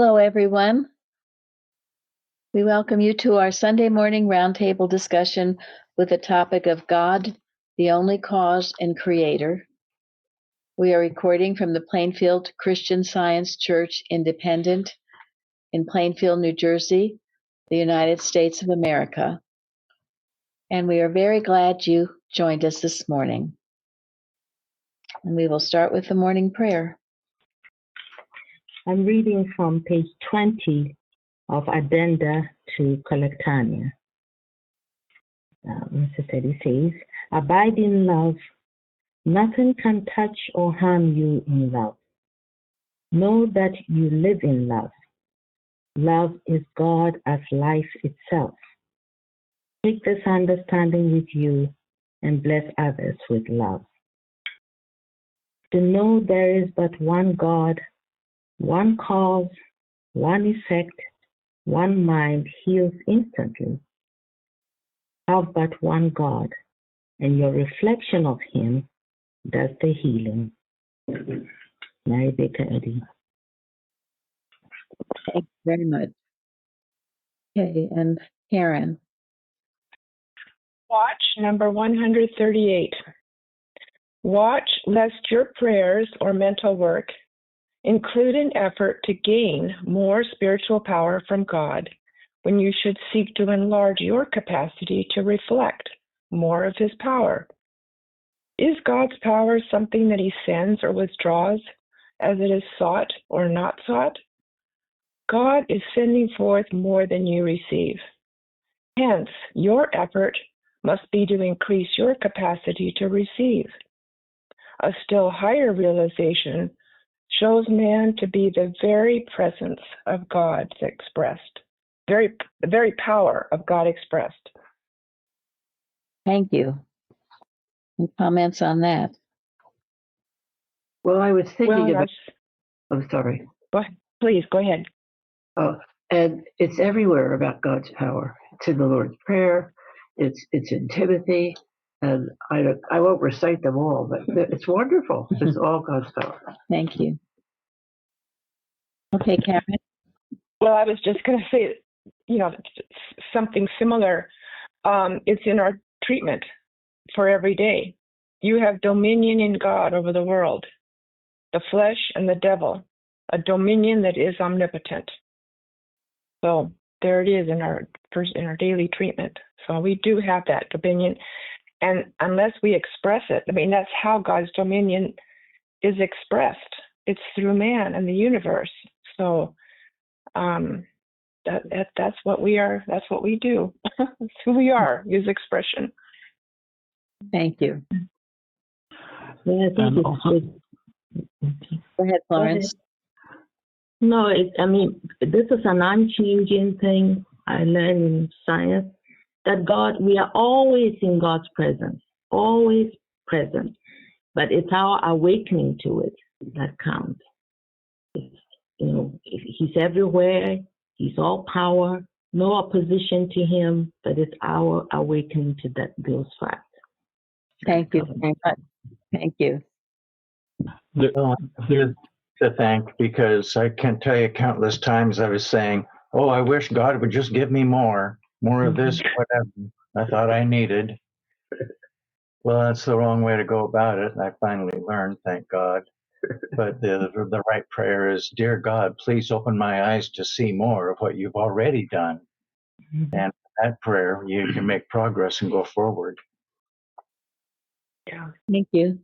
Hello, everyone. We welcome you to our Sunday morning roundtable discussion with the topic of God, the only cause and creator. We are recording from the Plainfield Christian Science Church Independent in Plainfield, New Jersey, the United States of America. And we are very glad you joined us this morning. And we will start with the morning prayer. I'm reading from page 20 of Addenda to Collectania. It says, abide in love. Nothing can touch or harm you in love. Know that you live in love. Love is God as life itself. Take this understanding with you and bless others with love. To know there is but one God, one cause, one effect, one mind heals instantly. Have but one God, and your reflection of Him does the healing. Mary Baker Eddy. Thank you very much. Okay, and Karen. Watch number 138. Watch lest your prayers or mental work include an effort to gain more spiritual power from God when you should seek to enlarge your capacity to reflect more of His power. Is God's power something that He sends or withdraws as it is sought or not sought? God is sending forth more than you receive. Hence, your effort must be to increase your capacity to receive. A still higher realization shows man to be the very presence of God expressed, the very power of God expressed. Thank you. Any comments on that? Well, I was thinking about. yes. I'm sorry. Please, go ahead. And it's everywhere about God's power. It's in the Lord's Prayer. It's in Timothy, and I won't recite them all, but it's wonderful. It's all God's power. Thank you. Okay, Karen. Well, I was just going to say, something similar. It's in our treatment for every day. You have dominion in God over the world, the flesh and the devil, a dominion that is omnipotent. So there it is in our daily treatment. So we do have that dominion, and unless we express it, that's how God's dominion is expressed. It's through man and the universe. So that's what we are. That's what we do. That's who we are. Use expression. Thank you. Yeah, I think Go ahead, Florence. No, this is an unchanging thing I learned in science, that we are always in God's presence, always present. But it's our awakening to it that counts. He's everywhere, He's all power, no opposition to Him, but it's our awakening to those facts. Thank you very much. Thank you. There's to thank, because I can tell you countless times I was saying, oh, I wish God would just give me more of this, whatever I thought I needed. Well, that's the wrong way to go about it. I finally learned, thank God. But the right prayer is, dear God, please open my eyes to see more of what you've already done. And that prayer, you can make progress and go forward. Yeah. Thank you.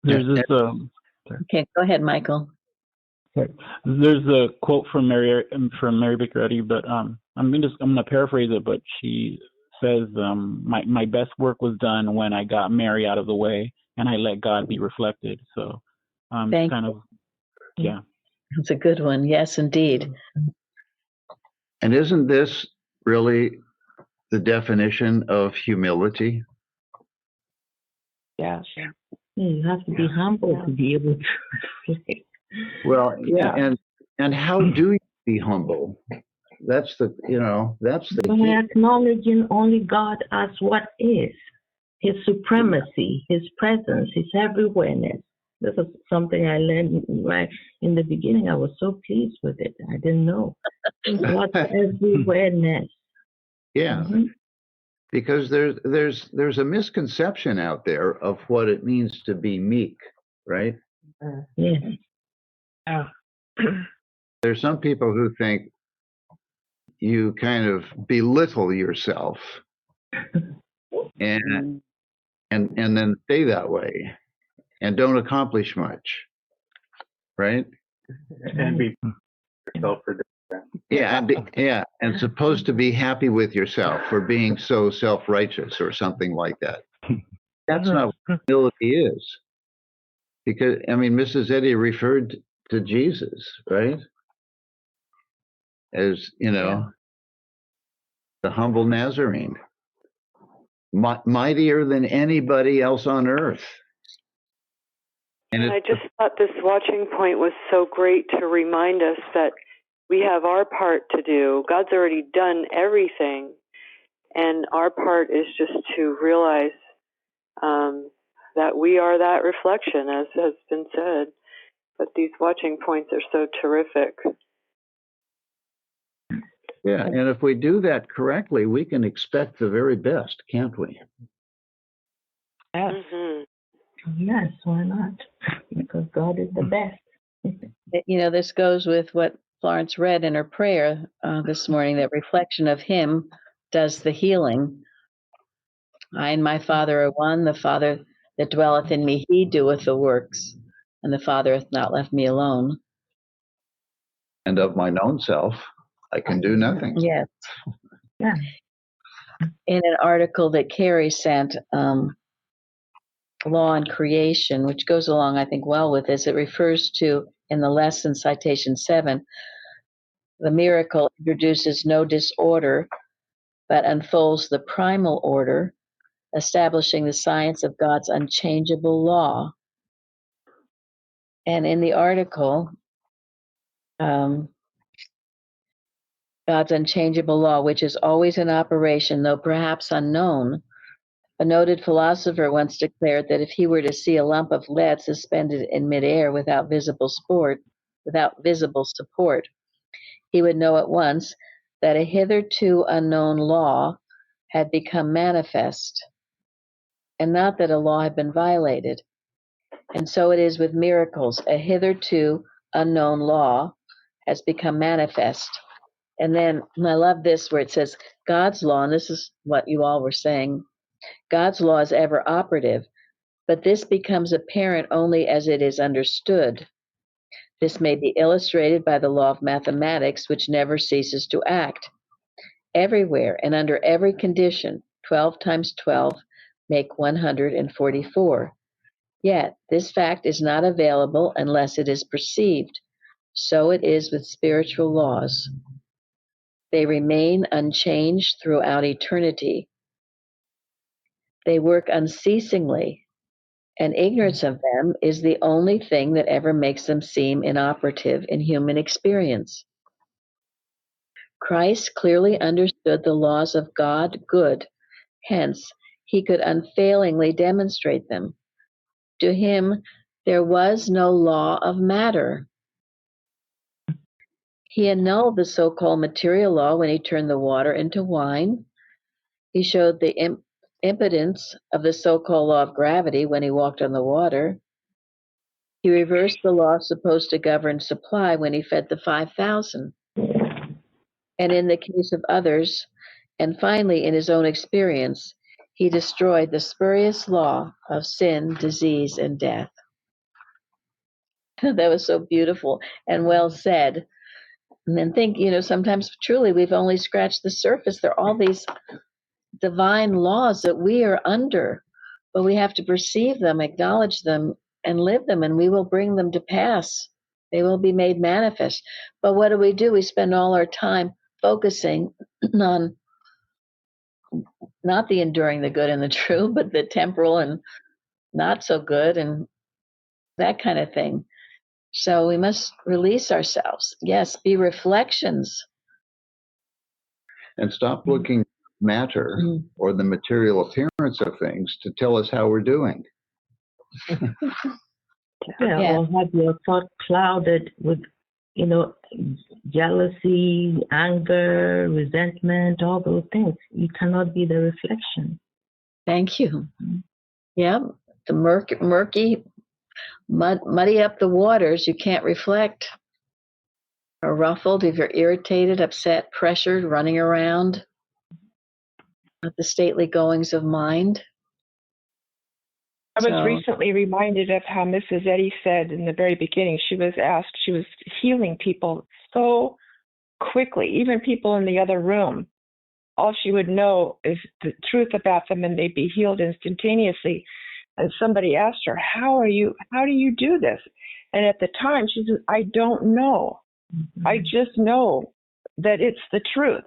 There's this. Okay, go ahead, Michael. There's a quote from Mary Baker Eddy, but I'm gonna paraphrase it. But she says, "My best work was done when I got Mary out of the way and I let God be reflected." So, Thank kind you. of, yeah. That's a good one. Yes, indeed. And isn't this really the definition of humility? Yeah. You have to be humble to be able to. Well, yeah, and how do you be humble? That's the By key. acknowledging only God as what is, His supremacy, His presence, His everywhereness. This is something I learned right in the beginning. I was so pleased with it. I didn't know. God's everywhere-ness. Yeah, because there's a misconception out there of what it means to be meek, right? Yes. Yeah. There's some people who think you kind of belittle yourself and then stay that way and don't accomplish much, right? And be yourself for Yeah, and supposed to be happy with yourself for being so self-righteous or something like that. That's not what humility is. Because, I mean, Mrs. Eddy referred to Jesus, right? As, the humble Nazarene, mightier than anybody else on earth. And I just thought this watching point was so great to remind us that we have our part to do. God's already done everything, and our part is just to realize that we are that reflection, as has been said. But these watching points are so terrific. Yeah, and if we do that correctly, we can expect the very best, can't we? Yes. Yes, why not? Because God is the best. This goes with what Florence read in her prayer this morning, that reflection of Him does the healing. I and my Father are one. The Father that dwelleth in me, He doeth the works, and the Father hath not left me alone. And of mine own self, I can do nothing. Yes. Yeah. In an article that Carrie sent, Law and Creation, which goes along, I think, well with this, it refers to, in the lesson citation 7, the miracle introduces no disorder, but unfolds the primal order, establishing the science of God's unchangeable law. And in the article, God's unchangeable law, which is always in operation, though perhaps unknown. A noted philosopher once declared that if he were to see a lump of lead suspended in midair without visible support, he would know at once that a hitherto unknown law had become manifest, and not that a law had been violated. And so it is with miracles. A hitherto unknown law has become manifest. And then I love this where it says God's law, and this is what you all were saying, God's law is ever operative, but this becomes apparent only as it is understood. This may be illustrated by the law of mathematics, which never ceases to act. Everywhere and under every condition, 12 times 12 make 144. Yet, this fact is not available unless it is perceived. So it is with spiritual laws. They remain unchanged throughout eternity. They work unceasingly, and ignorance of them is the only thing that ever makes them seem inoperative in human experience. Christ clearly understood the laws of God good, hence, he could unfailingly demonstrate them. To him, there was no law of matter. He annulled the so-called material law when he turned the water into wine. He showed the impotence of the so-called law of gravity when he walked on the water. He reversed the law supposed to govern supply when he fed the 5,000. And in the case of others, and finally in his own experience, he destroyed the spurious law of sin, disease, and death. That was so beautiful and well said. And then think, sometimes truly we've only scratched the surface. There are all these divine laws that we are under, but we have to perceive them, acknowledge them, and live them, and we will bring them to pass. They will be made manifest. But what do? We spend all our time focusing on not the enduring, the good and the true, but the temporal and not so good and that kind of thing. So we must release ourselves. Yes, be reflections. And stop looking at matter or the material appearance of things to tell us how we're doing. Yeah, Yeah. or have your thought clouded with, jealousy, anger, resentment, all those things. You cannot be the reflection. Thank you. Yeah. The murky, muddy up the waters. You can't reflect. Or ruffled if you're irritated, upset, pressured, running around at the stately goings of mind. I was recently reminded of how Mrs. Eddy said in the very beginning, she was healing people so quickly, even people in the other room. All she would know is the truth about them and they'd be healed instantaneously. And somebody asked her, how do you do this? And at the time she said, I don't know. Mm-hmm. I just know that it's the truth,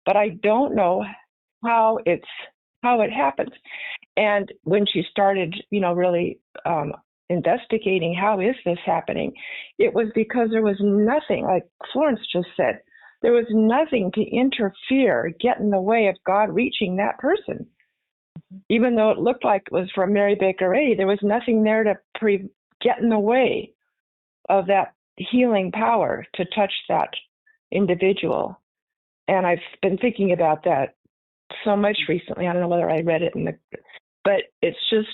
but I don't know how it happens. And when she started, really investigating how is this happening, it was because there was nothing, like Florence just said, there was nothing to interfere, get in the way of God reaching that person. Even though it looked like it was from Mary Baker Eddy, there was nothing there to get in the way of that healing power to touch that individual. And I've been thinking about that so much recently. I don't know whether I read it but it's just,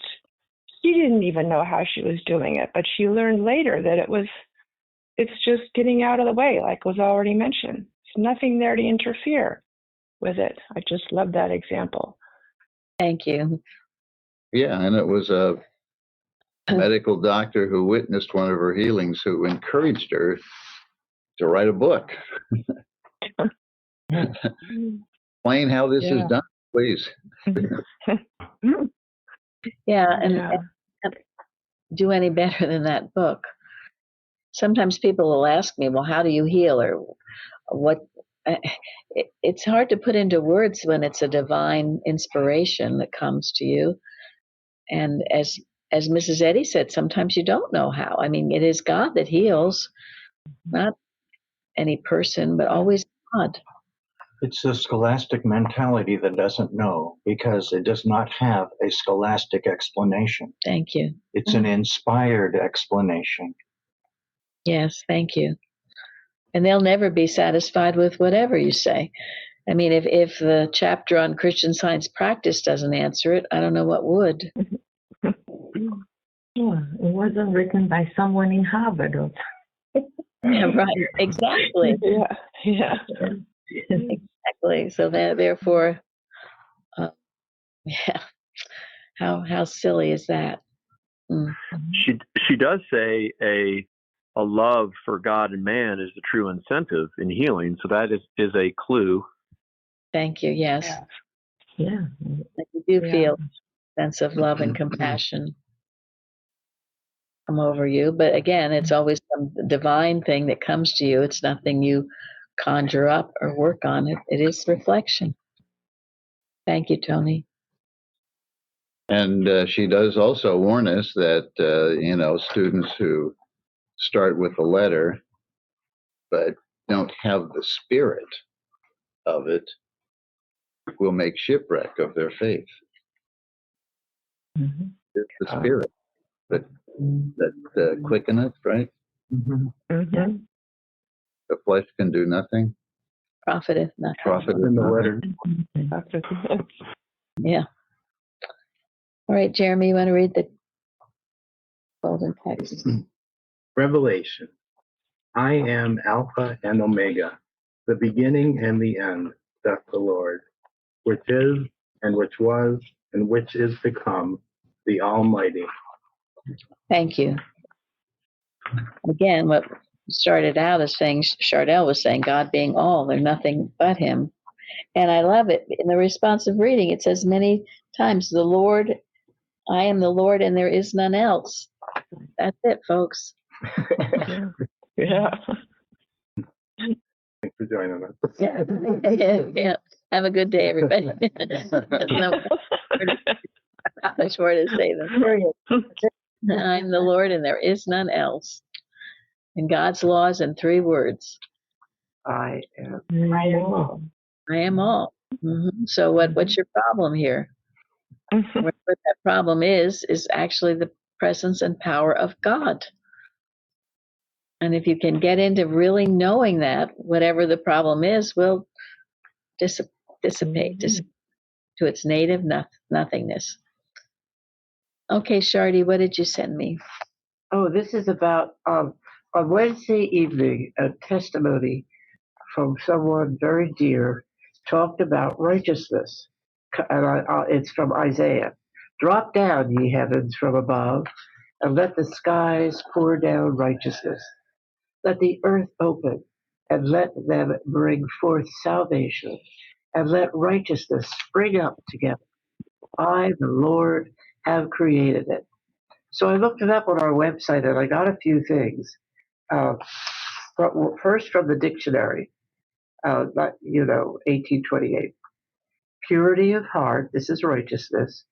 she didn't even know how she was doing it, but she learned later that it's just getting out of the way, like was already mentioned. There's nothing there to interfere with it. I just love that example. Thank you. Yeah, and it was a medical doctor who witnessed one of her healings who encouraged her to write a book. Explain how this is done, please. And do any better than that book. Sometimes people will ask me, well, how do you heal, or what? It's hard to put into words when it's a divine inspiration that comes to you. And as Mrs. Eddy said, sometimes you don't know how. I mean, it is God that heals, not any person, but always God. It's the scholastic mentality that doesn't know, because it does not have a scholastic explanation. Thank you. It's an inspired explanation. Yes, thank you. And they'll never be satisfied with whatever you say. I mean, if the chapter on Christian Science practice doesn't answer it, I don't know what would. Yeah, it wasn't written by someone in Harvard. Yeah, right. Exactly. Yeah. Exactly. So therefore, how silly is that? Mm. She does say a love for God and man is the true incentive in healing. So that is a clue. Thank you. Yes. Yeah. You do feel a sense of love and compassion come over you. But again, it's always some divine thing that comes to you. It's nothing you conjure up or work on. It is reflection. Thank you, Tony. And she does also warn us that, students who start with a letter but don't have the spirit of it will make shipwreck of their faith. Mm-hmm. It's the spirit that quickeneth, right? Mm-hmm. Mm-hmm. The flesh can do nothing. Profiteth nothing. Profiteth In the nothing. letter. Yeah. All right, Jeremy, you want to read the golden text? Revelation. I am Alpha and Omega, the beginning and the end, saith the Lord, which is, and which was, and which is to come, the Almighty. Thank you. Again, what started out as saying, Chardell was saying, God being all, they're nothing but him. And I love it. In the responsive reading, it says many times, the Lord, I am the Lord and there is none else. That's it, folks. Yeah. Thanks for joining us. Yeah. Have a good day, everybody. No more to say than period. I'm the Lord and there is none else. And God's law is in 3 words. I am. I am all. Mm-hmm. So what's your problem here? What that problem is actually presence and power of God. And if you can get into really knowing that, whatever the problem is will dissipate to its native nothingness. Okay, Shardy, what did you send me? Oh, this is about on Wednesday evening, a testimony from someone very dear talked about righteousness. And it's from Isaiah. Drop down, ye heavens, from above, and let the skies pour down righteousness. Let the earth open, and let them bring forth salvation, and let righteousness spring up together. I, the Lord, have created it. So I looked it up on our website, and I got a few things. First, from the dictionary, 1828. Purity of heart, this is righteousness,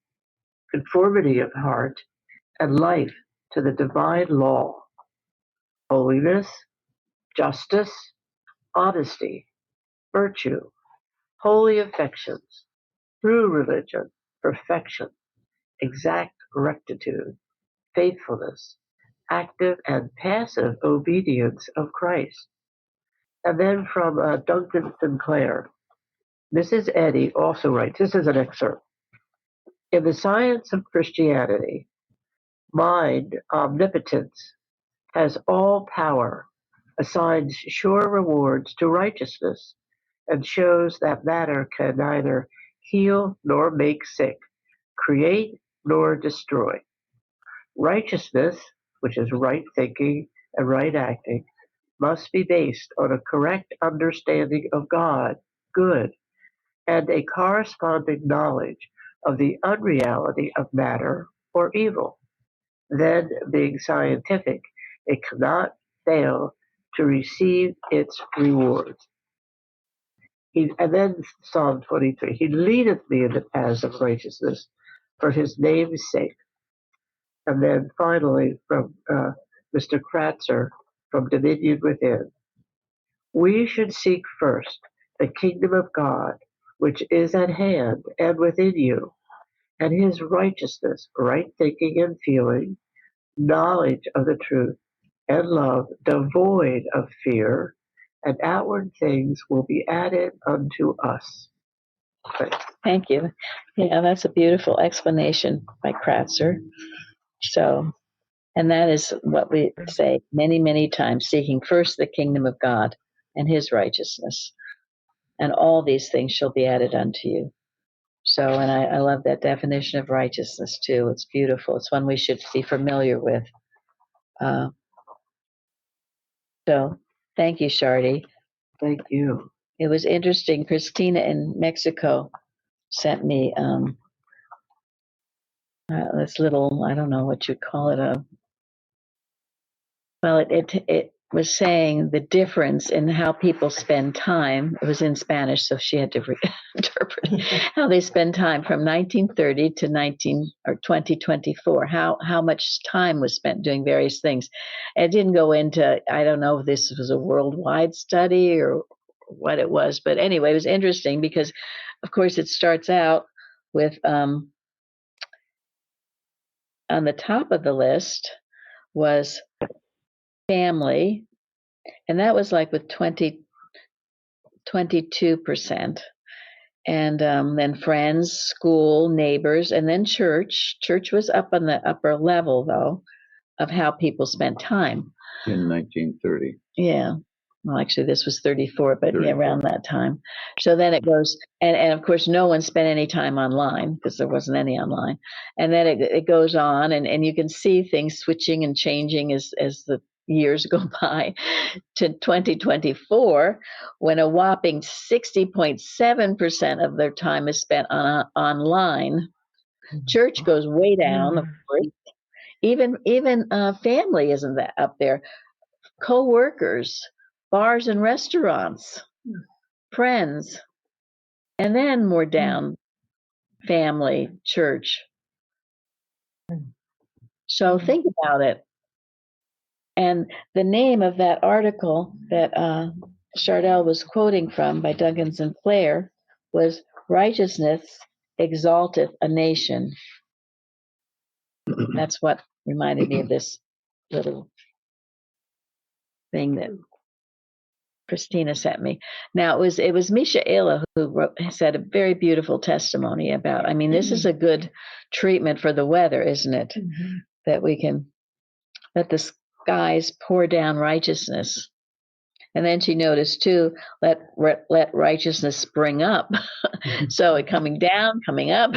conformity of heart, and life to the divine law, holiness, justice, honesty, virtue, holy affections, true religion, perfection, exact rectitude, faithfulness, active and passive obedience of Christ. And then from Duncan Sinclair, Mrs. Eddy also writes, this is an excerpt. In the science of Christianity, mind, omnipotence, has all power, assigns sure rewards to righteousness, and shows that matter can neither heal nor make sick, create nor destroy. Righteousness, which is right thinking and right acting, must be based on a correct understanding of God, good, and a corresponding knowledge of the unreality of matter or evil. Then, being scientific, it cannot fail to receive its rewards. And then Psalm 23, He leadeth me in the paths of righteousness for His name's sake. And then finally from Mr. Kratzer from Dominion Within, we should seek first the kingdom of God, which is at hand and within you, and His righteousness, right thinking and feeling, knowledge of the truth, and love, devoid of fear, and outward things will be added unto us. Thank you. Yeah, that's a beautiful explanation by Kratzer. So, and that is what we say many, many times, seeking first the kingdom of God and His righteousness, and all these things shall be added unto you. So, and I love that definition of righteousness too. It's beautiful. It's one we should be familiar with. So, thank you, Shardy. Thank you. It was interesting. Christina in Mexico sent me this little, I don't know what you'd call it. Well, it was saying the difference in how people spend time. It was in Spanish, so she had to interpret how they spend time from 1930 to 2024. How much time was spent doing various things. It didn't go into. I don't know if this was a worldwide study or what it was, but anyway, it was interesting because, of course, it starts out with on the top of the list was family, and that was like with 22%, and then friends, school, neighbors, and then church. Church was up on the upper level though of how people spent time in 1930. Yeah, well, actually this was 34, but yeah, around that time. So then it goes, and of course no one spent any time online because there wasn't any online, and then it goes on, and you can see things switching and changing as the years go by to 2024, when a whopping 60.7% of their time is spent online. Church goes way down, of course. Even family isn't that up there. Co-workers, bars and restaurants, friends, and then more down, family, church. So think about it. And the name of that article that Chardell was quoting from by Duncan Sinclair was Righteousness Exalteth a Nation. That's what reminded me of this little thing that Christina sent me. Now it was Mishaela who said a very beautiful testimony about. I mean, this is a good treatment for the weather, isn't it? Mm-hmm. That we can let the skies pour down righteousness. And then she noticed too, let righteousness spring up. So it coming down, coming up,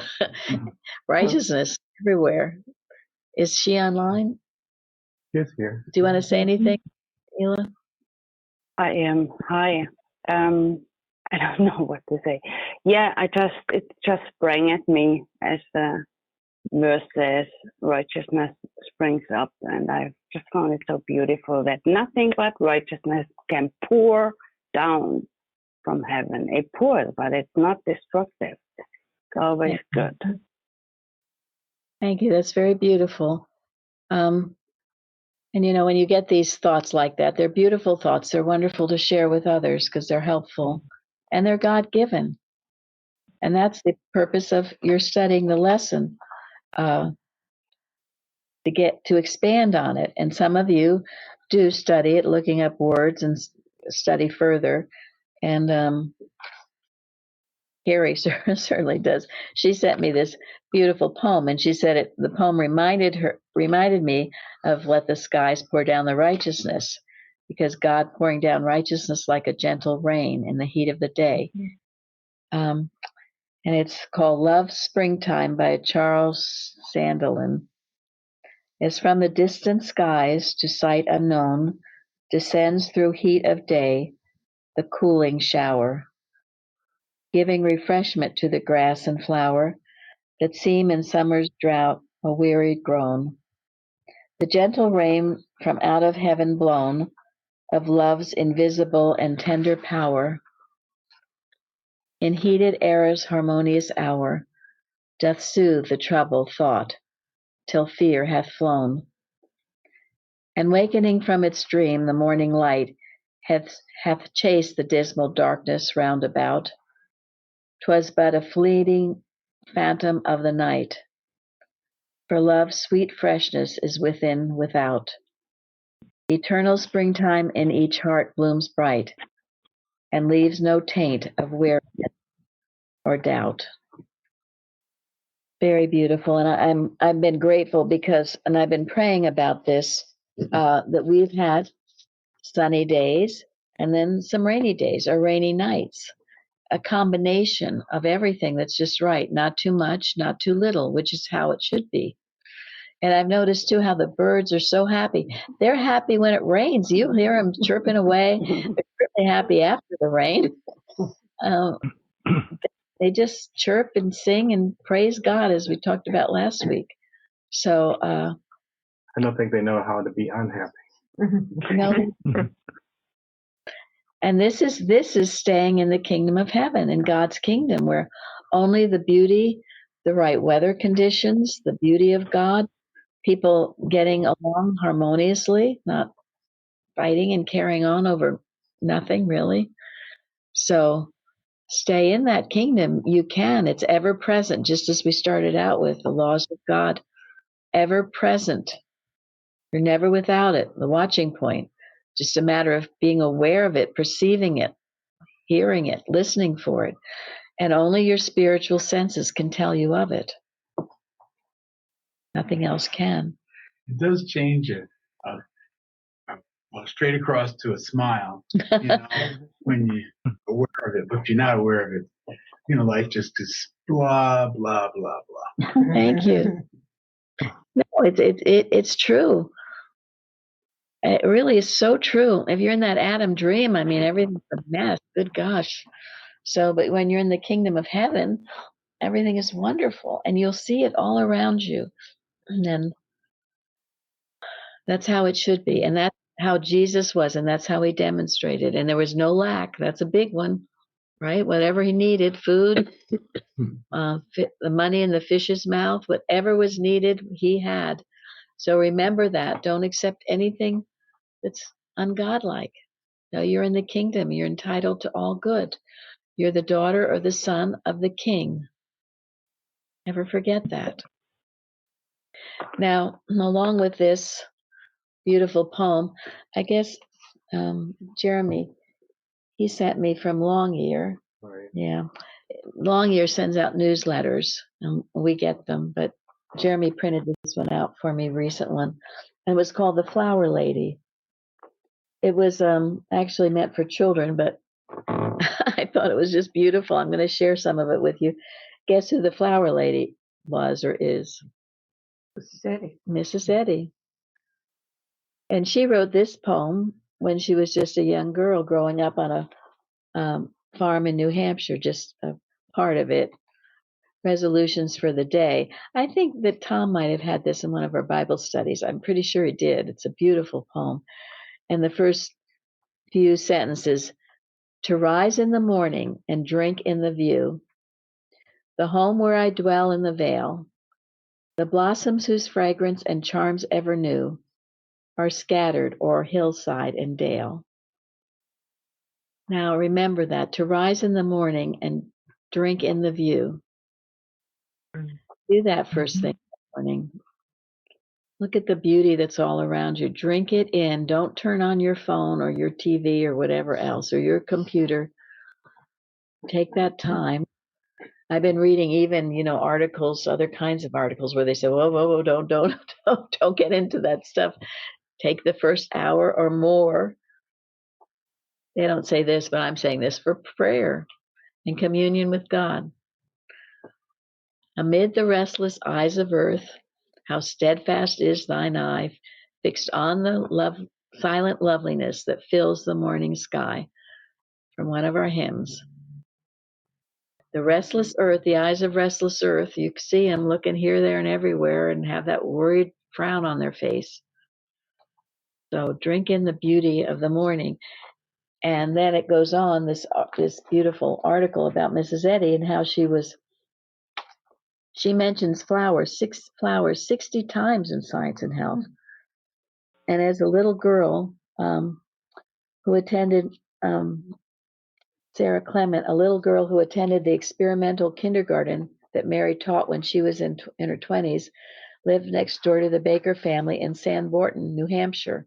righteousness everywhere. Is she online? She's here. Do you want to say anything, Ela? I am. Hi. I don't know what to say. Yeah, it just sprang at me as the verse says, righteousness springs up, and I just found it so beautiful that nothing but righteousness can pour down from heaven. It pours, but it's not destructive. It's always good. Thank you. That's very beautiful. And when you get these thoughts like that, they're beautiful thoughts. They're wonderful to share with others because they're helpful and they're God-given. And that's the purpose of your studying the lesson, to get to expand on it. And some of you do study it, looking up words and study further. And Carrie certainly does. She sent me this beautiful poem, and she said the poem reminded me of let the skies pour down the righteousness, because God pouring down righteousness like a gentle rain in the heat of the day. And it's called Love Springtime by Charles Sandelin. As from the distant skies to sight unknown descends through heat of day the cooling shower, giving refreshment to the grass and flower that seem in summer's drought a wearied groan. The gentle rain from out of heaven blown, of love's invisible and tender power, in heated era's harmonious hour, doth soothe the troubled thought till fear hath flown. And wakening from its dream, the morning light hath chased the dismal darkness round about. 'Twas but a fleeting phantom of the night, for love's sweet freshness is within, without. Eternal springtime in each heart blooms bright, and leaves no taint of weariness or doubt. Very beautiful, and I've been grateful because, and I've been praying about this, that we've had sunny days and then some rainy days or rainy nights, a combination of everything that's just right, not too much, not too little, which is how it should be. And I've noticed too how the birds are so happy. They're happy when it rains. You hear them chirping away. They're really happy after the rain. They just chirp and sing and praise God, as we talked about last week. So I don't think they know how to be unhappy. No. And this is staying in the kingdom of heaven, in God's kingdom, where only the beauty, the right weather conditions, the beauty of God, people getting along harmoniously, not fighting and carrying on over nothing really. So stay in that kingdom. You can. It's ever present, just as we started out with the laws of God, ever present. You're never without it. The watching point. Just a matter of being aware of it, perceiving it, hearing it, listening for it. And only your spiritual senses can tell you of it. Nothing else can. It does change it. Straight across to a smile, when you're aware of it, but if you're not aware of it, life just is blah, blah, blah, blah. Thank you. No, it's true. It really is so true. If you're in that Adam dream, I mean, everything's a mess. Good gosh. So, but when you're in the kingdom of heaven, everything is wonderful and you'll see it all around you. And then that's how it should be. And that's how Jesus was. And that's how he demonstrated. And there was no lack. That's a big one, right? Whatever he needed, food, the money in the fish's mouth, whatever was needed, he had. So remember that. Don't accept anything that's ungodlike. No, you're in the kingdom. You're entitled to all good. You're the daughter or the son of the king. Never forget that. Now, along with this beautiful poem, I guess Jeremy, he sent me from Long Ear. Right. Yeah. Long Ear sends out newsletters and we get them, but Jeremy printed this one out for me, recent one. And it was called The Flower Lady. It was actually meant for children, but I thought it was just beautiful. I'm going to share some of it with you. Guess who the Flower Lady was or is? Mrs. Eddy. Mrs. Eddy. And she wrote this poem when she was just a young girl growing up on a farm in New Hampshire, just a part of it. Resolutions for the day. I think that Tom might have had this in one of our Bible studies. I'm pretty sure he did. It's a beautiful poem. And the first few sentences: to rise in the morning and drink in the view, the home where I dwell in the vale, the blossoms whose fragrance and charms ever new are scattered o'er hillside and dale. Now remember that, to rise in the morning and drink in the view. Do that first thing in the morning. Look at the beauty that's all around you. Drink it in. Don't turn on your phone or your TV or whatever else, or your computer. Take that time. I've been reading even, articles, other kinds of articles where they say, whoa, whoa, whoa, don't get into that stuff. Take the first hour or more. They don't say this, but I'm saying this, for prayer and communion with God. Amid the restless eyes of earth, how steadfast is thine eye, fixed on the silent loveliness that fills the morning sky. From one of our hymns. The restless earth, the eyes of restless earth, you see them looking here, there, and everywhere and have that worried frown on their face. So drink in the beauty of the morning. And then it goes on, this beautiful article about Mrs. Eddy and how she mentions flowers 60 times in Science and Health. And as a little girl who attended, Sarah Clement, a little girl who attended the experimental kindergarten that Mary taught when she was in her 20s, lived next door to the Baker family in Sanborn, New Hampshire.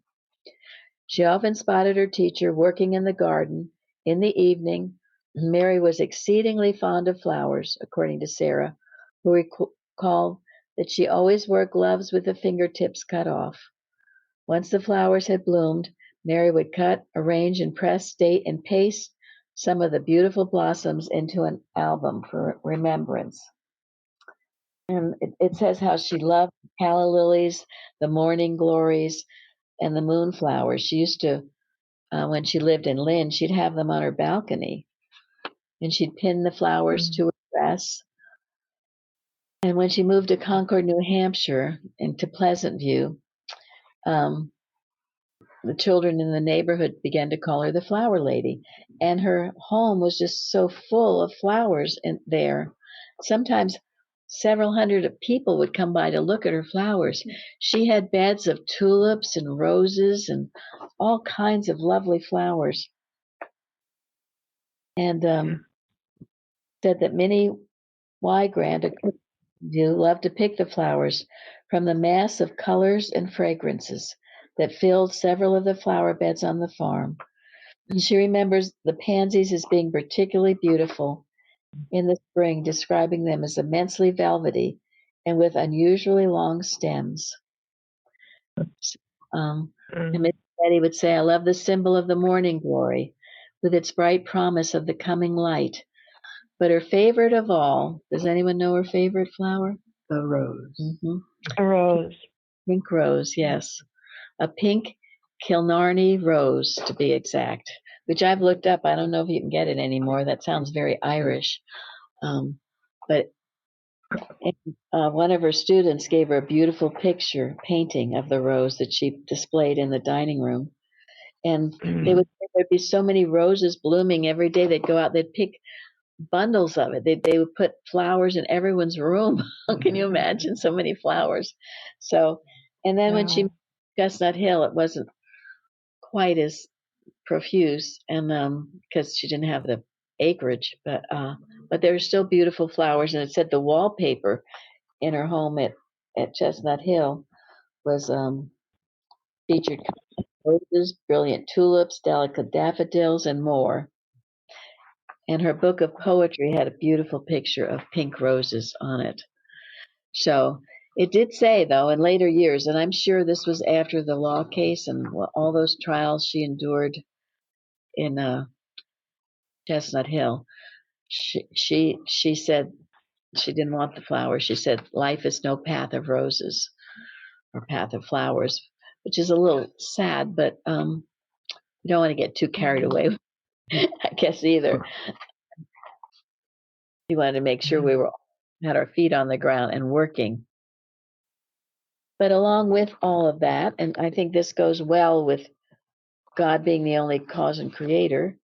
She often spotted her teacher working in the garden. In the evening, Mary was exceedingly fond of flowers, according to Sarah, who recalled that she always wore gloves with the fingertips cut off. Once the flowers had bloomed, Mary would cut, arrange, and press, date, and paste some of the beautiful blossoms into an album for remembrance. And it says how she loved calla lilies, the morning glories, and the moonflowers. She used to, when she lived in Lynn, she'd have them on her balcony, and she'd pin the flowers to her dress. And when she moved to Concord, New Hampshire, and to Pleasant View, the children in the neighborhood began to call her the Flower Lady. And her home was just so full of flowers in there. Sometimes several hundred people would come by to look at her flowers. She had beds of tulips and roses and all kinds of lovely flowers. And said that Minnie Wygrand loved to pick the flowers from the mass of colors and fragrances that filled several of the flower beds on the farm. And she remembers the pansies as being particularly beautiful in the spring, describing them as immensely velvety and with unusually long stems. And Miss Betty would say, I love the symbol of the morning glory with its bright promise of the coming light. But her favorite of all, does anyone know her favorite flower? The rose. Mm-hmm. A rose. Pink rose, yes. A pink Killarney rose, to be exact, which I've looked up. I don't know if you can get it anymore. That sounds very Irish. But one of her students gave her a beautiful painting of the rose that she displayed in the dining room. And there'd be so many roses blooming every day. They'd go out, they'd pick bundles of it. They would put flowers in everyone's room. Can you imagine so many flowers? So, and then when she moved to Chestnut Hill, it wasn't quite as profuse, and because she didn't have the acreage, but there were still beautiful flowers. And it said the wallpaper in her home at Chestnut Hill was featured roses, brilliant tulips, delicate daffodils, and more. And her book of poetry had a beautiful picture of pink roses on it. So it did say, though, in later years, and I'm sure this was after the law case and all those trials she endured in Chestnut Hill. She said she didn't want the flowers. She said life is no path of roses or path of flowers, which is a little sad, but you don't want to get too carried away, I guess, either. We wanted to make sure we had our feet on the ground and working. But along with all of that, and I think this goes well with God being the only cause and creator,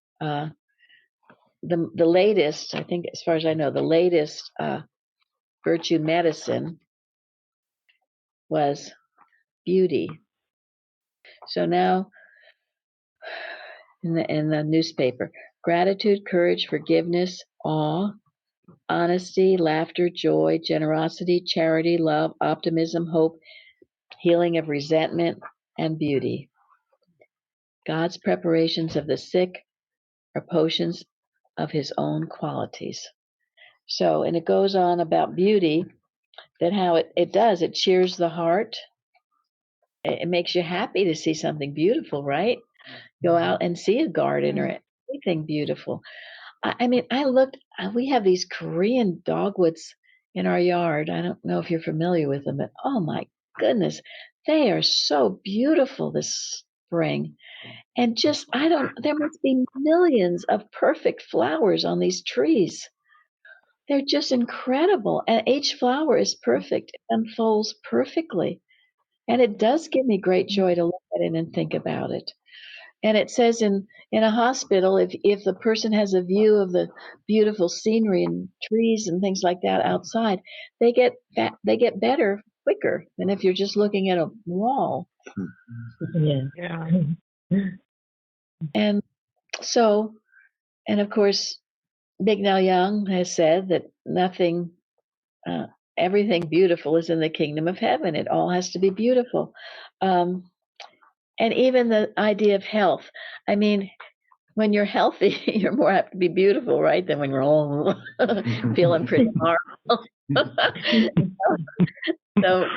the latest, I think, as far as I know, the latest virtue medicine was beauty. So now in the newspaper, gratitude, courage, forgiveness, awe, honesty, laughter, joy, generosity, charity, love, optimism, hope, healing of resentment, and beauty. God's preparations of the sick are potions of his own qualities. So, and it goes on about beauty, that how it cheers the heart. It makes you happy to see something beautiful, right? Go out and see a garden or anything beautiful. I mean, we have these Korean dogwoods in our yard. I don't know if you're familiar with them, but oh my goodness, they are so beautiful this spring. And just, there must be millions of perfect flowers on these trees. They're just incredible. And each flower is perfect, it unfolds perfectly. And it does give me great joy to look at it and think about it. And it says in a hospital, if the person has a view of the beautiful scenery and trees and things like that outside, they get better quicker than if you're just looking at a wall. Yeah. And so, and of course, Bignell Young has said that everything beautiful is in the kingdom of heaven. It all has to be beautiful. And even the idea of health. I mean, when you're healthy, you're more apt to be beautiful, right? Than when you're all feeling pretty horrible. So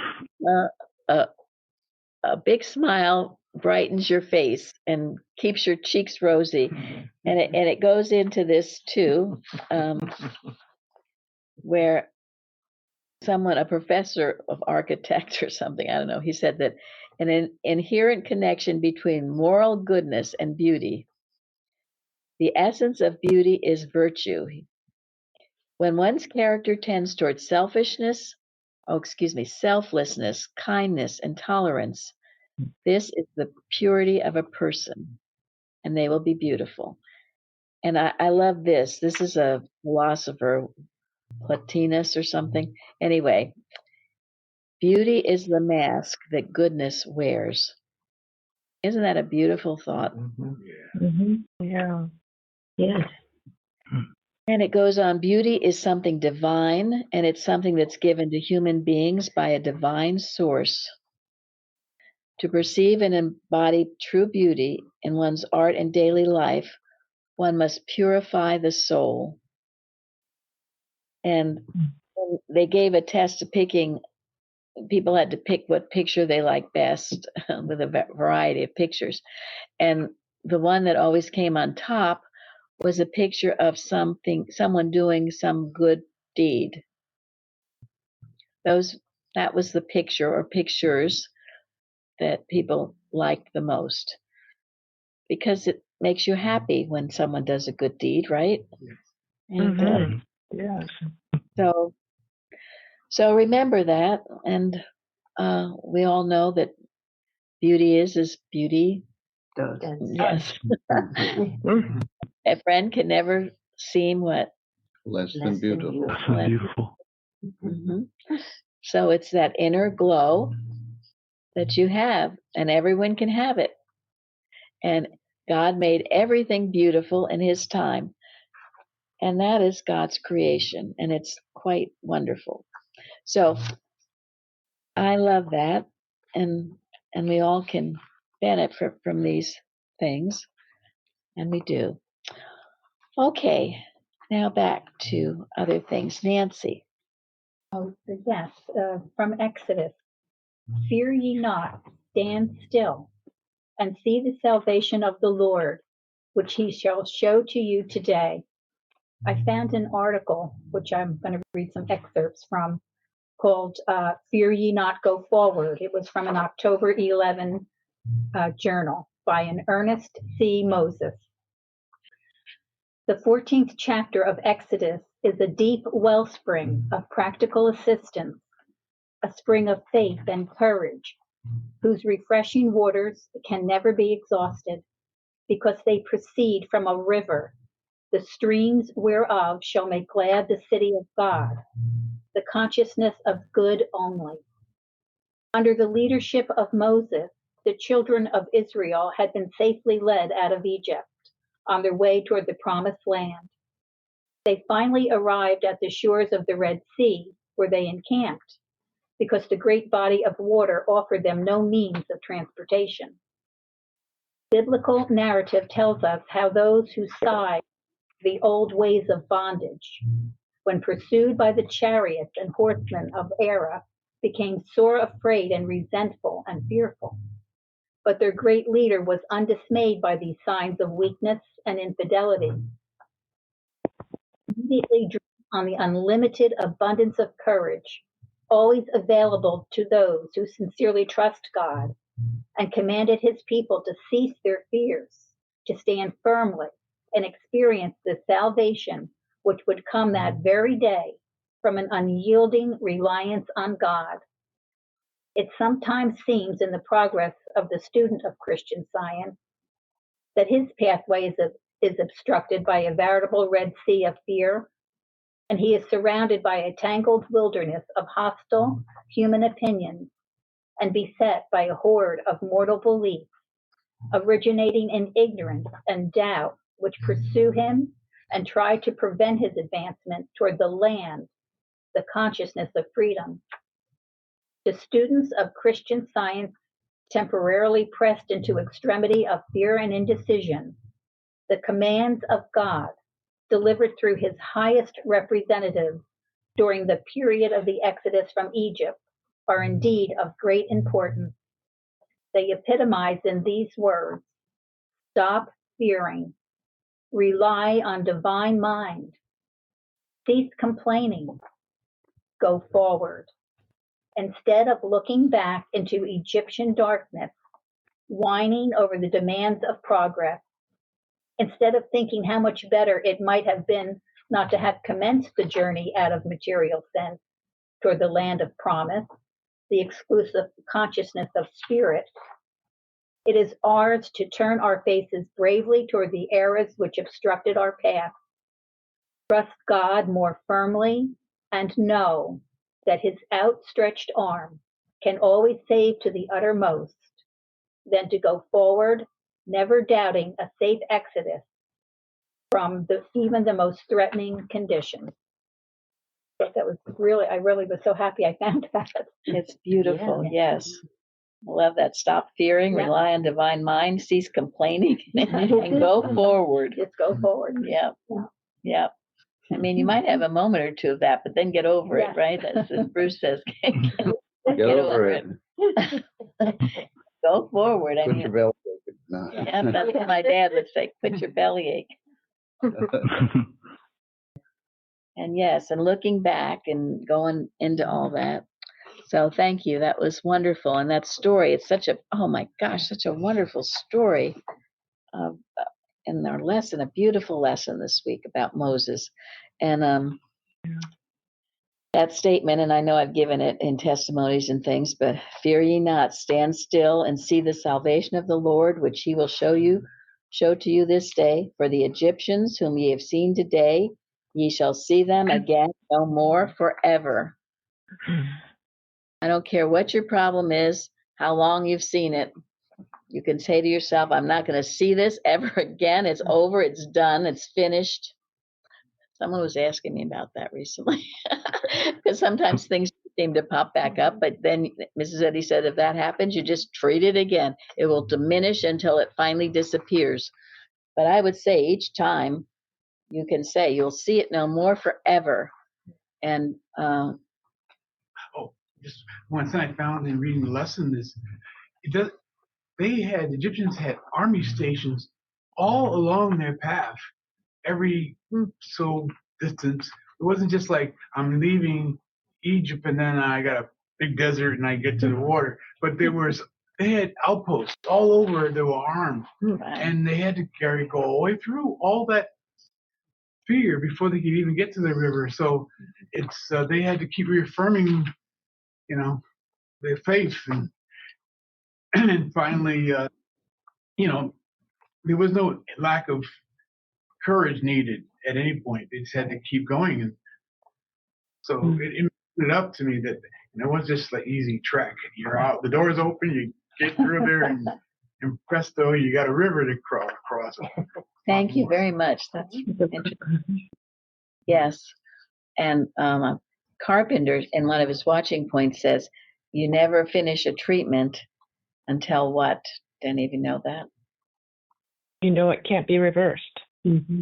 a big smile brightens your face and keeps your cheeks rosy. And it goes into this too, where a professor of architect or something, I don't know, he said that an inherent connection between moral goodness and beauty. The essence of beauty is virtue. When one's character tends towards selflessness, kindness, and tolerance, this is the purity of a person, and they will be beautiful. And I love this. This is a philosopher, Plotinus or something. Anyway, beauty is the mask that goodness wears. Isn't that a beautiful thought? Mm-hmm. Yeah. Yes. And it goes on, beauty is something divine, and it's something that's given to human beings by a divine source. To perceive and embody true beauty in one's art and daily life, one must purify the soul. And they gave a test of people had to pick what picture they liked best with a variety of pictures. And the one that always came on top was a picture of someone doing some good deed. That was the picture or pictures that people liked the most, because it makes you happy when someone does a good deed, right? And Yes. so remember that, and we all know that beauty is as beauty Does. Yes. A friend can never seem what? Less than beautiful. Beautiful. Mhm. So it's that inner glow that you have, and everyone can have it. And God made everything beautiful in his time. And that is God's creation, and it's quite wonderful. So I love that, and we all can benefit from these things, and we do. Okay, now back to other things. Nancy. Oh, yes, from Exodus. Fear ye not, stand still, and see the salvation of the Lord, which he shall show to you today. I found an article, which I'm going to read some excerpts from, called Fear Ye Not, Go Forward. It was from an October 11 journal by an Ernest C. Moses. The 14th chapter of Exodus is a deep wellspring of practical assistance, a spring of faith and courage, whose refreshing waters can never be exhausted, because they proceed from a river, the streams whereof shall make glad the city of God, the consciousness of good only. Under the leadership of Moses, the children of Israel had been safely led out of Egypt on their way toward the promised land. They finally arrived at the shores of the Red Sea, where they encamped, because the great body of water offered them no means of transportation. Biblical narrative tells us how those who sighed the old ways of bondage, when pursued by the chariots and horsemen of Era, became sore afraid and resentful and fearful. But their great leader was undismayed by these signs of weakness and infidelity. Immediately drew on the unlimited abundance of courage, always available to those who sincerely trust God, and commanded his people to cease their fears, to stand firmly and experience the salvation which would come that very day from an unyielding reliance on God. It sometimes seems in the progress of the student of Christian Science that his pathway is obstructed by a veritable Red Sea of fear, and he is surrounded by a tangled wilderness of hostile human opinions and beset by a horde of mortal beliefs originating in ignorance and doubt, which pursue him and try to prevent his advancement toward the land, the consciousness of freedom. The students of Christian Science, temporarily pressed into extremity of fear and indecision, the commands of God, delivered through his highest representative during the period of the Exodus from Egypt, are indeed of great importance. They epitomize in these words: stop fearing, rely on divine mind, cease complaining, go forward. Instead of looking back into Egyptian darkness, whining over the demands of progress, instead of thinking how much better it might have been not to have commenced the journey out of material sense toward the land of promise, the exclusive consciousness of spirit, it is ours to turn our faces bravely toward the errors which obstructed our path, trust God more firmly, and know that his outstretched arm can always save to the uttermost, than to go forward, never doubting a safe exodus from even the most threatening conditions. But that was really, I really was so happy I found that. It's beautiful, yes. I love that. Stop fearing, Yeah. rely on divine mind, cease complaining, and go forward. Just go forward. Yeah. Yeah. I mean, you might have a moment or two of that, but then get over it, Yes. right? As Bruce says, Get over it. Go forward. I Put mean, your belly ache. No. yeah, that's what my dad would say. Quit your bellyache. And yes, and looking back and going into all that. So thank you. That was wonderful. And that story, it's such a, oh my gosh, such a wonderful story. In our lesson, a beautiful lesson this week about Moses. And that statement, and I know I've given it in testimonies and things, but fear ye not, stand still and see the salvation of the Lord, which he will show to you this day. For the Egyptians whom ye have seen today, ye shall see them again no more forever. I don't care what your problem is, how long you've seen it. You can say to yourself, I'm not going to see this ever again. It's over. It's done. It's finished. Someone was asking me about that recently because sometimes things seem to pop back up. But then Mrs. Eddy said, if that happens, you just treat it again. It will diminish until it finally disappears. But I would say each time you can say, you'll see it no more forever. And just one thing I found in reading the lesson is the Egyptians had army stations all along their path, every so distance. It wasn't just like I'm leaving Egypt and then I got a big desert and I get to the water, but they had outposts all over that were armed, and they had to go all the way through all that fear before they could even get to the river. So it's they had to keep reaffirming, their faith, and finally, there was no lack of courage needed at any point. They just had to keep going, and so it made it up to me that it wasn't just like easy trek. You're out, the door's open, you get through there, and presto, you got a river to cross. thank you very much. That's interesting. Yes. And Carpenter, in one of his watching points, says, you never finish a treatment until what? Didn't even know that. It can't be reversed. Mm-hmm.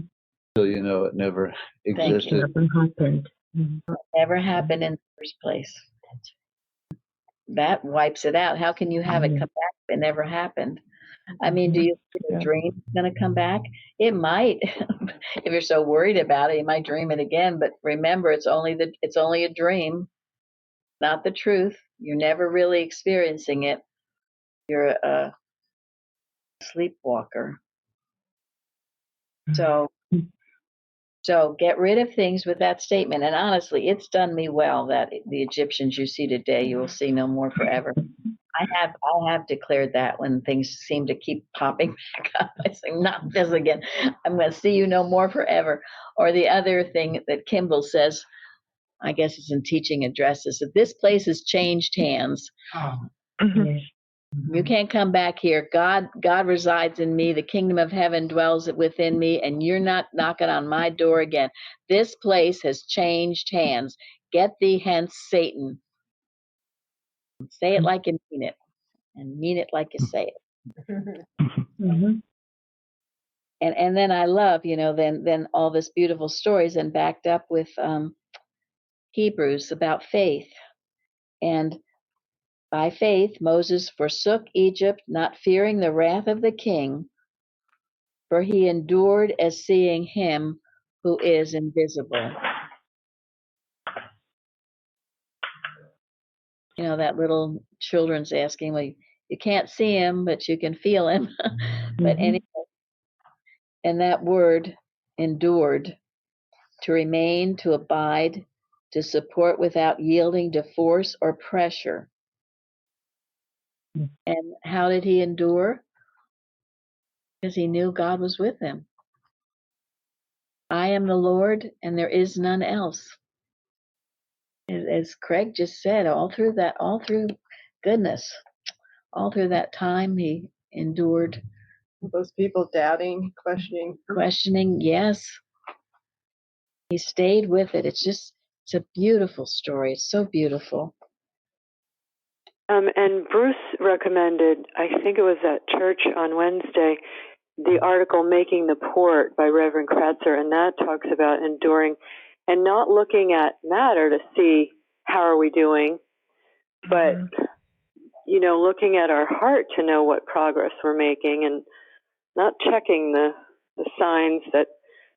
So it never existed. It never happened. Mm-hmm. Never happened in the first place. That wipes it out. How can you have it come back if it never happened? I mean, do you think a dream is going to come back? It might. If you're so worried about it, you might dream it again. But remember, it's only a dream, not the truth. You're never really experiencing it. You're a sleepwalker. So get rid of things with that statement. And honestly, it's done me well that the Egyptians you see today, you will see no more forever. I have declared that when things seem to keep popping back up. I say, not this again. I'm going to see you no more forever. Or the other thing that Kimball says, I guess it's in teaching addresses, that this place has changed hands. You can't come back here. God resides in me. The kingdom of heaven dwells within me, and you're not knocking on my door again. This place has changed hands. Get thee hence, Satan. Say it like you mean it, and mean it like you say it. Mm-hmm. And then I love, then all this beautiful stories, and backed up with Hebrews about faith. And by faith, Moses forsook Egypt, not fearing the wrath of the king, for he endured as seeing him who is invisible. That little children's asking, well, you can't see him, but you can feel him. But anyway, and that word endured, to remain, to abide, to support without yielding to force or pressure. And how did he endure? Because he knew God was with him. I am the Lord, and there is none else. As Craig just said, all through goodness, all through that time, he endured. Those people doubting, questioning. Yes. He stayed with it. It's a beautiful story. It's so beautiful. And Bruce recommended, I think it was at church on Wednesday, the article Making the Port by Reverend Kratzer, and that talks about enduring and not looking at matter to see how are we doing, but, looking at our heart to know what progress we're making, and not checking the signs that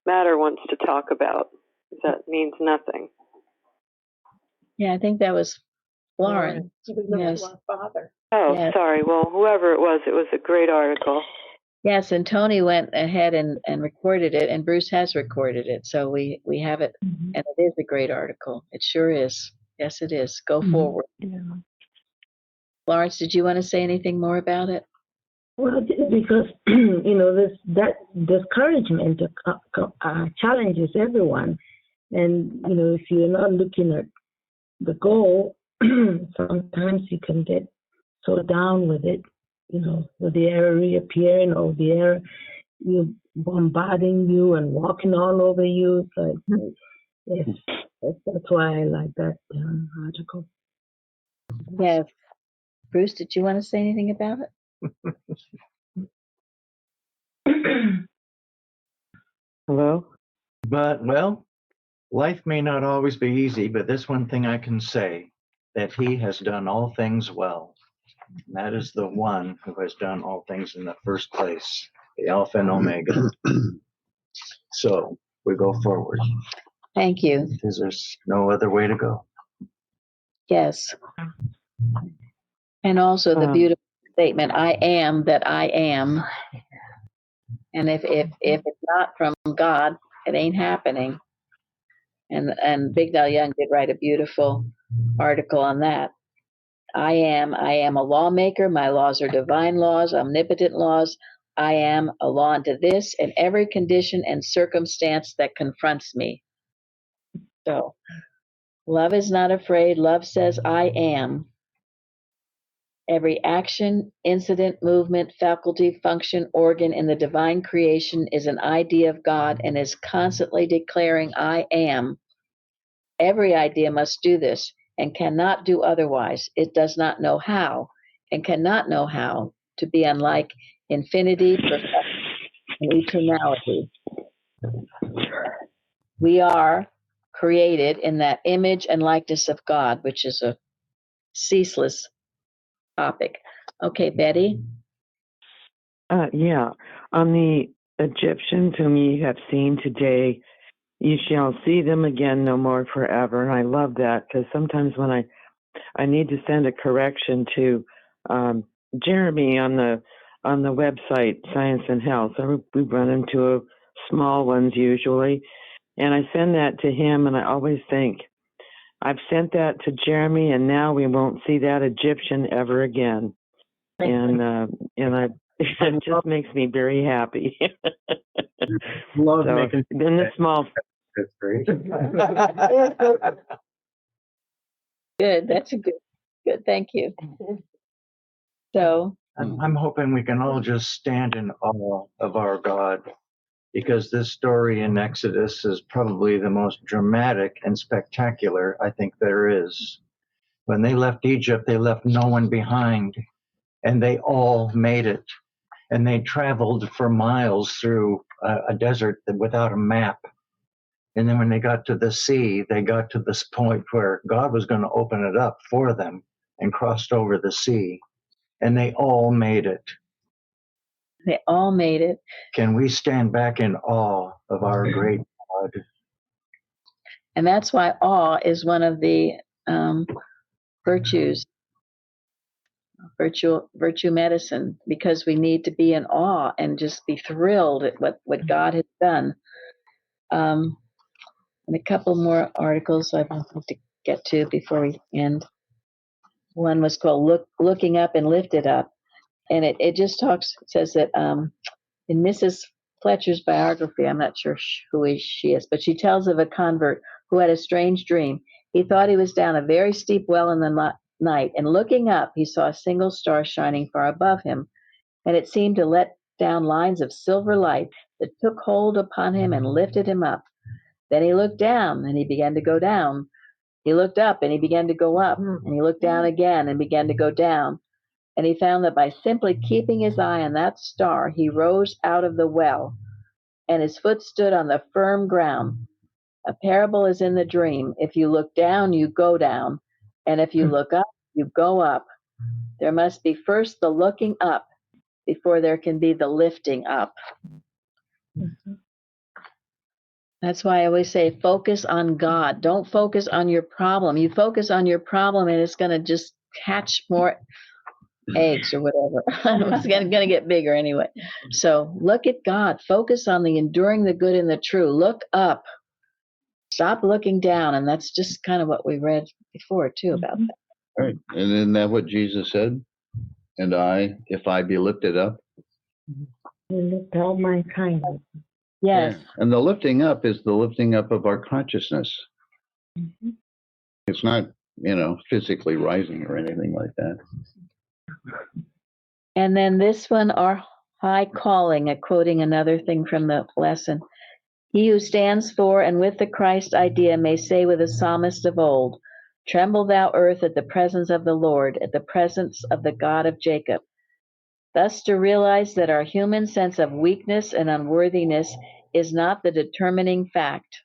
matter wants to talk about. That means nothing. Yeah, I think that was Lauren. Yes. Father. Oh, yes. Sorry. Well, whoever it was a great article. Yes, and Tony went ahead and recorded it, and Bruce has recorded it. So we have it, and it is a great article. It sure is. Yes, it is. Go forward. Yeah. Lawrence, did you want to say anything more about it? Well, because that discouragement challenges everyone, and if you're not looking at the goal, sometimes you can get so down with it, with the error reappearing or the error bombarding you and walking all over you. So yes, that's why I like that article. Yes. Bruce, did you want to say anything about it? Hello? But, well, life may not always be easy, but this one thing I can say, that he has done all things well. And that is the one who has done all things in the first place, the Alpha and Omega. So we go forward. Thank you. Because there's no other way to go. Yes. And also the beautiful statement, I am that I am. And if it's not from God, it ain't happening. And Big Dal Young did write a beautiful article on that. I am a lawmaker. My laws are divine laws, omnipotent laws. I am a law unto this and every condition and circumstance that confronts me. So love is not afraid. Love says, I am. Every action, incident, movement, faculty, function, organ in the divine creation is an idea of God and is constantly declaring, I am. Every idea must do this and cannot do otherwise. It does not know how and cannot know how to be unlike infinity, perfection, and eternality. We are created in that image and likeness of God, which is a ceaseless topic. Okay, Betty? Yeah. On the Egyptians whom ye have seen today, you shall see them again no more forever. And I love that because sometimes when I need to send a correction to Jeremy on the website Science and Health, so we run into small ones usually, and I send that to him, and I always think, I've sent that to Jeremy, and now we won't see that Egyptian ever again. And it just makes me very happy. Love so, making in the small. That's great. Good. That's a good. Thank you. So I'm hoping we can all just stand in awe of our God, because this story in Exodus is probably the most dramatic and spectacular I think there is. When they left Egypt, they left no one behind, and they all made it. And they traveled for miles through a desert without a map. And then when they got to the sea, they got to this point where God was going to open it up for them and crossed over the sea. And they all made it. They all made it. Can we stand back in awe of our great God? And that's why awe is one of the virtues, virtue medicine, because we need to be in awe and just be thrilled at what God has done. And a couple more articles I want to get to before we end. One was called Looking Up and Lifted Up. And it just says that in Mrs. Fletcher's biography, I'm not sure who she is, but she tells of a convert who had a strange dream. He thought he was down a very steep well in the night, and looking up, he saw a single star shining far above him, and it seemed to let down lines of silver light that took hold upon him and lifted him up. Then he looked down, and he began to go down. He looked up, and he began to go up, and he looked down again and began to go down. And he found that by simply keeping his eye on that star, he rose out of the well, and his foot stood on the firm ground. A parable is in the dream. If you look down, you go down. And if you look up, you go up. There must be first the looking up before there can be the lifting up. Mm-hmm. That's why I always say focus on God. Don't focus on your problem. You focus on your problem and it's going to just catch more eggs or whatever. It's going to get bigger anyway. So look at God. Focus on the enduring, the good, and the true. Look up. Stop looking down. And that's just kind of what we read before, too, about that. Right. And isn't that what Jesus said? And if I be lifted up. Lift all mankind. Yes. Yeah. And the lifting up is the lifting up of our consciousness. Mm-hmm. It's not, physically rising or anything like that. And then this one, our high calling, quoting another thing from the lesson. He who stands for and with the Christ idea may say with the psalmist of old, Tremble, thou earth, at the presence of the Lord, at the presence of the God of Jacob. Thus to realize that our human sense of weakness and unworthiness is not the determining fact,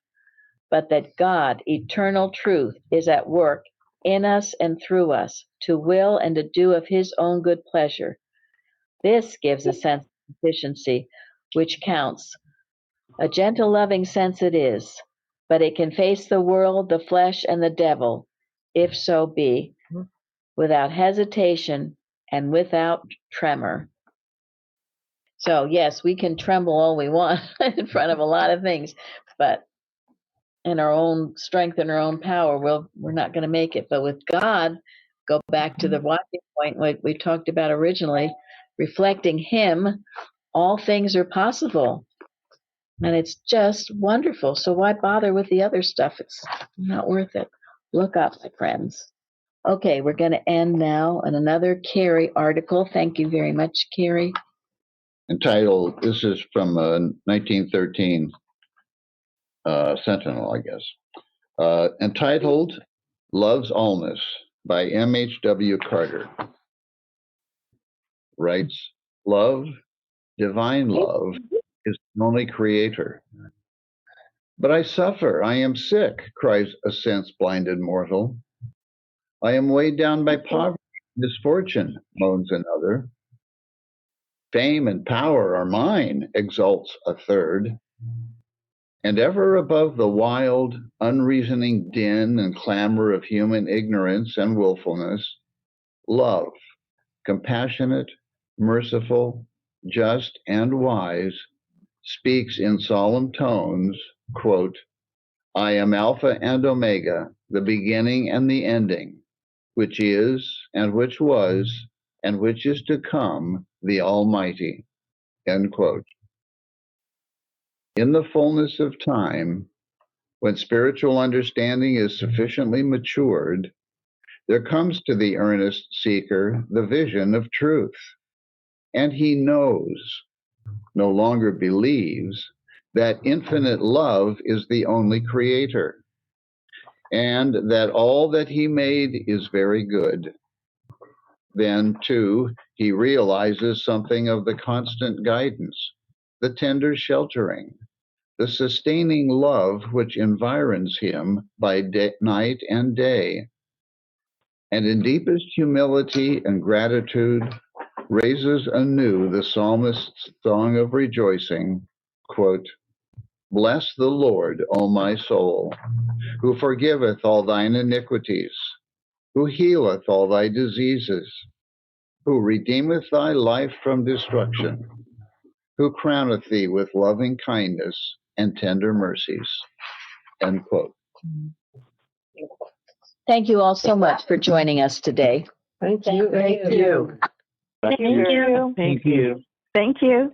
but that God, eternal truth, is at work in us and through us, to will and to do of his own good pleasure. This gives a sense of sufficiency, which counts. A gentle, loving sense it is, but it can face the world, the flesh, and the devil, if so be, without hesitation and without tremor. So, yes, we can tremble all we want in front of a lot of things, but in our own strength and our own power, we're not going to make it. But with God, go back to the watching point, like we talked about originally, reflecting Him, all things are possible. And it's just wonderful. So why bother with the other stuff? It's not worth it. Look up, my friends. Okay, we're going to end now on another Carrie article. Thank you very much, Carrie. Entitled, this is from 1913 Sentinel, I guess. Entitled Love's Allness by M.H.W. Carter. Writes, love, divine love, is the only creator. But I suffer, I am sick, cries a sense-blinded mortal. I am weighed down by poverty, misfortune, moans another. Fame and power are mine, exults a third. And ever above the wild, unreasoning din and clamor of human ignorance and willfulness, love, compassionate, merciful, just, and wise, speaks in solemn tones, quote, I am Alpha and Omega, the beginning and the ending, which is, and which was, and which is to come, the Almighty, end quote. In the fullness of time, when spiritual understanding is sufficiently matured, there comes to the earnest seeker the vision of truth, and he knows, no longer believes, that infinite love is the only creator, and that all that he made is very good. Then, too, he realizes something of the constant guidance, the tender sheltering, the sustaining love which environs him by night and day, and in deepest humility and gratitude raises anew the psalmist's song of rejoicing, quote, bless the Lord, O my soul, who forgiveth all thine iniquities, who healeth all thy diseases, who redeemeth thy life from destruction, who crowneth thee with loving kindness and tender mercies, end quote. Thank you all so much for joining us today. Thank you. Thank you. Thank you. Thank you. Thank you.